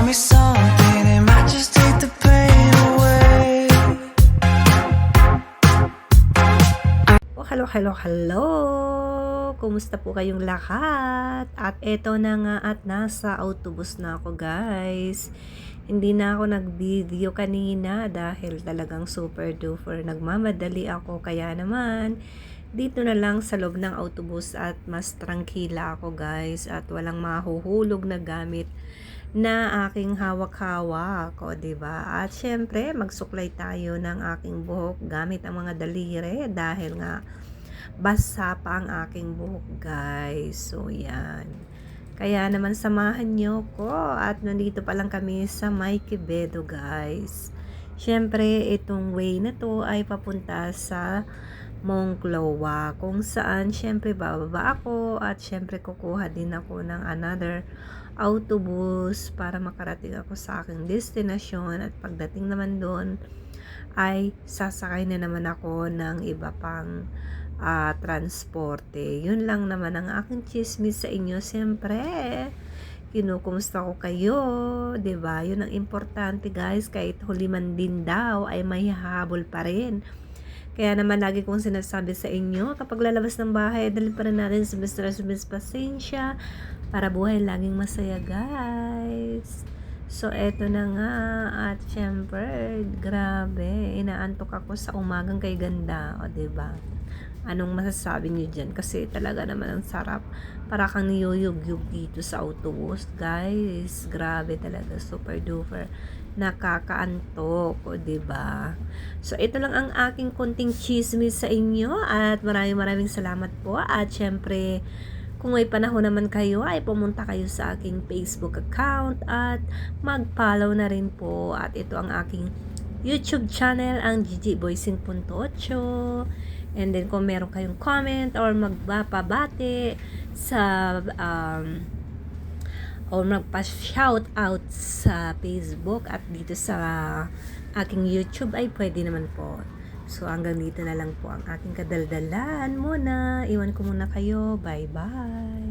me something, it might just take the pain away. Oh, hello. Kumusta po kayong lahat? At eto na nga at nasa autobus na ako, guys. Hindi na ako nag-video kanina dahil talagang super duper nagmamadali ako. Kaya naman, dito na lang sa loob ng autobus at mas trangkila ako, guys. At walang mahuhulog na gamit na aking hawak-hawak, o diba? At syempre, magsuklay tayo ng aking buhok gamit ang mga daliri dahil nga basa pa ang aking buhok, guys. So, yan. Kaya naman samahan nyo ko at nandito pa lang kami sa May Quevedo, guys. Syempre, itong way na to ay papunta sa Monclova, kung saan syempre bababa ako at syempre kukuha din ako ng another autobus para makarating ako sa aking destinasyon. At pagdating naman doon ay sasakay na naman ako ng iba pang transporte. Yun lang naman ang aking chismis sa inyo. Siyempre, kinukumusta ko kayo, 'di ba? Yun ang importante, guys. Kahit huli man din daw ay may hahabol pa rin. Kaya naman lagi kong sinasabi sa inyo, kapag lalabas ng bahay, dali pa rin natin sa Mr. Pasensya para buhay laging masaya, guys. So, eto na nga. At syempre, grabe, inaantok ako sa umagang kay ganda. O, 'di ba? Anong masasabi niyo dyan? Kasi talaga naman ang sarap. Para kang niyuyug-yug dito sa autobus, guys. Grabe talaga. Super duper. Nakakaantok. O, diba? So, ito lang ang aking konting chismis sa inyo. At maraming salamat po. At syempre, kung may panahon naman kayo, ay pumunta kayo sa aking Facebook account. At mag-follow na rin po. At ito ang aking YouTube channel, ang Gigi Boysin.8. And then kung meron kayong comment or magpapabati sa or magpa-shout out sa Facebook at dito sa aking YouTube ay pwede naman po. So hanggang dito na lang po ang aking kadaldalan muna. Iwan ko muna kayo. Bye-bye.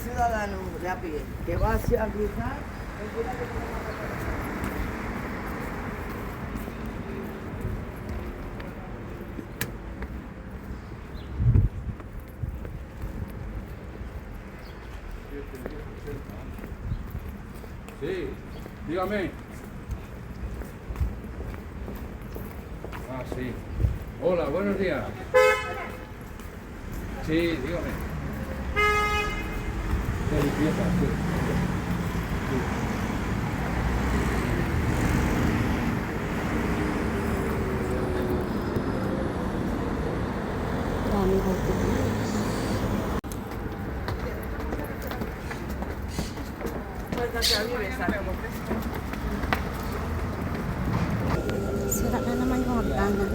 ciudadano de a pie que va hacia cruzar. Sí, dígame. Ah, sí. Hola, buenos días. Sí, dígame. De limpieza, sí. Daming autobus. Sira na naman yung hagdanan.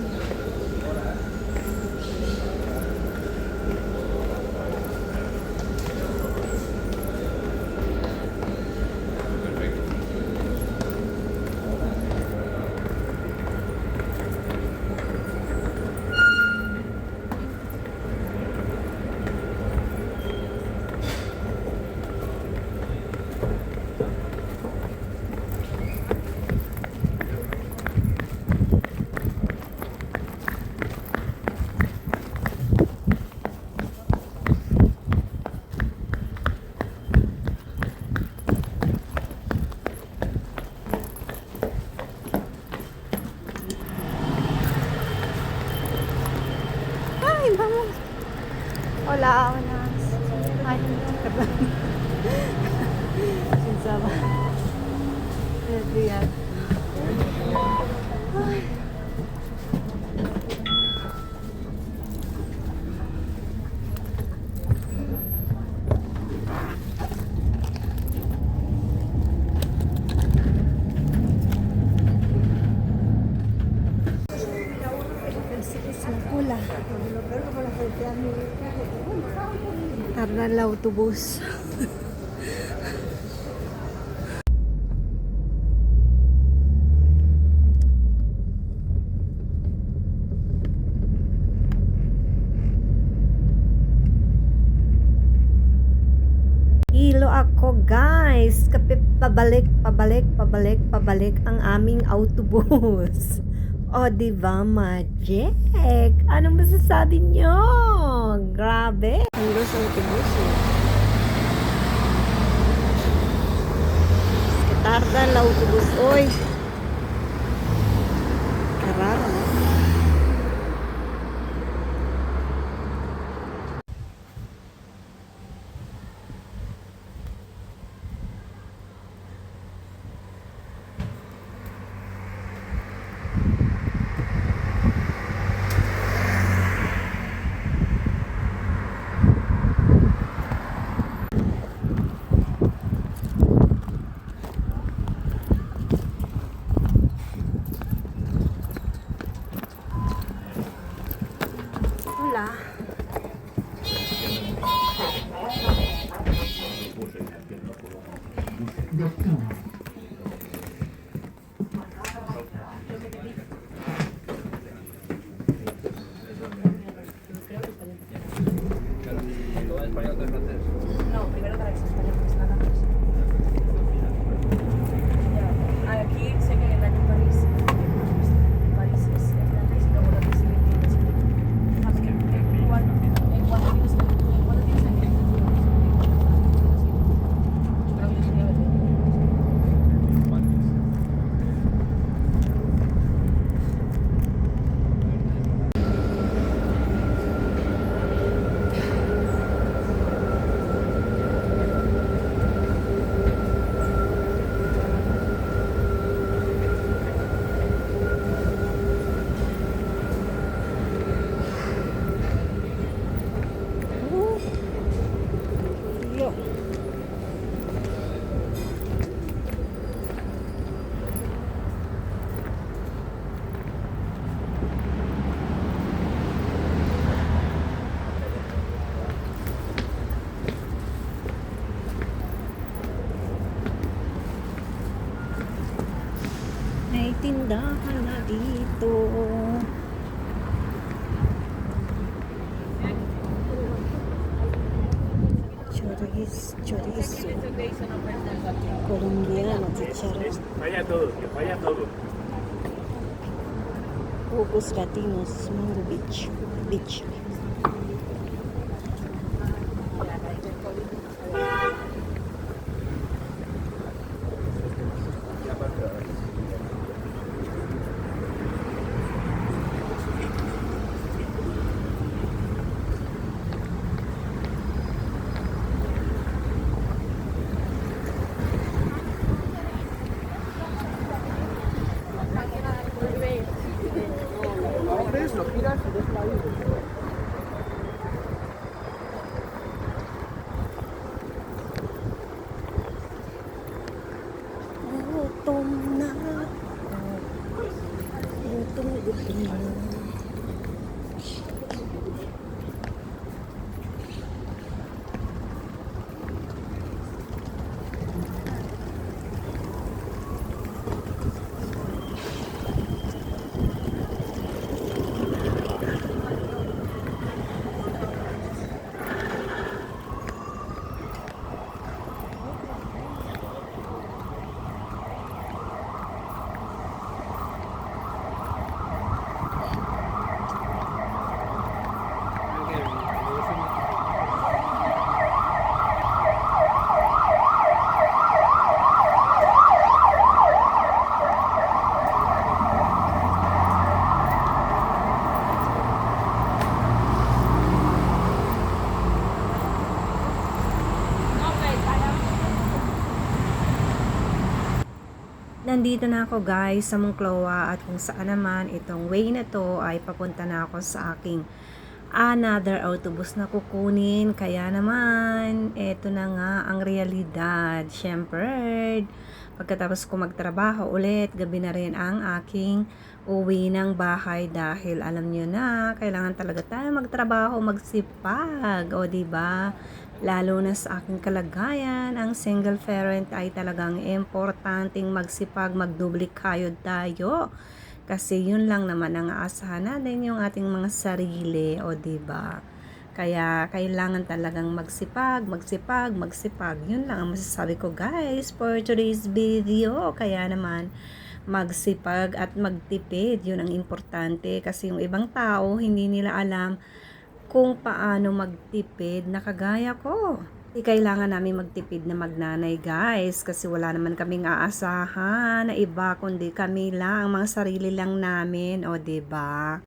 Ay, vamos. Hola, buenas. Ay, perdón. Sinsaba. Diyan. Ay. Pula. Tardan la autobus. Hilo ako guys. Kapit pabalik ang aming autobus. O, diba, magic? Anong masasabi nyo? Grabe. Hilo sa autobus eh. Tarda la autobus. Oy. Karara. Hola. No, primero para que se español, porque se la damos. Ya. Aquí sé que el año en París es francés y luego lo que sigue es ¿cuándo tienes el May tindahan na dito. Chorizo. Falla todo, que falla todo. Focus Latinos, Mango Beach. Beach. Ahora lo giras y ves la isla. Gutom na. Gutom na. Nandito na ako guys sa Monclova at kung saan naman itong way na to ay papunta na ako sa aking another autobus na kukunin. Kaya naman, eto na nga ang realidad. Siyempre, pagkatapos ko magtrabaho ulit, gabi na rin ang aking uwi ng bahay dahil alam nyo na, kailangan talaga tayo magtrabaho, magsipag. O diba? Lalo na sa aking kalagayan, ang single parent ay talagang importanteng magsipag, magdubli kayod tayo. Kasi yun lang naman ang aasahan natin yung ating mga sarili, o diba? Kaya kailangan talagang magsipag. Yun lang ang masasabi ko guys for today's video. Kaya naman, magsipag at magtipid. Yun ang importante kasi yung ibang tao hindi nila alam kung paano magtipid na kagaya ko. Kailangan namin magtipid na magnanay guys kasi wala naman kaming aasahan na iba kundi kami lang, mga sarili lang namin, o diba?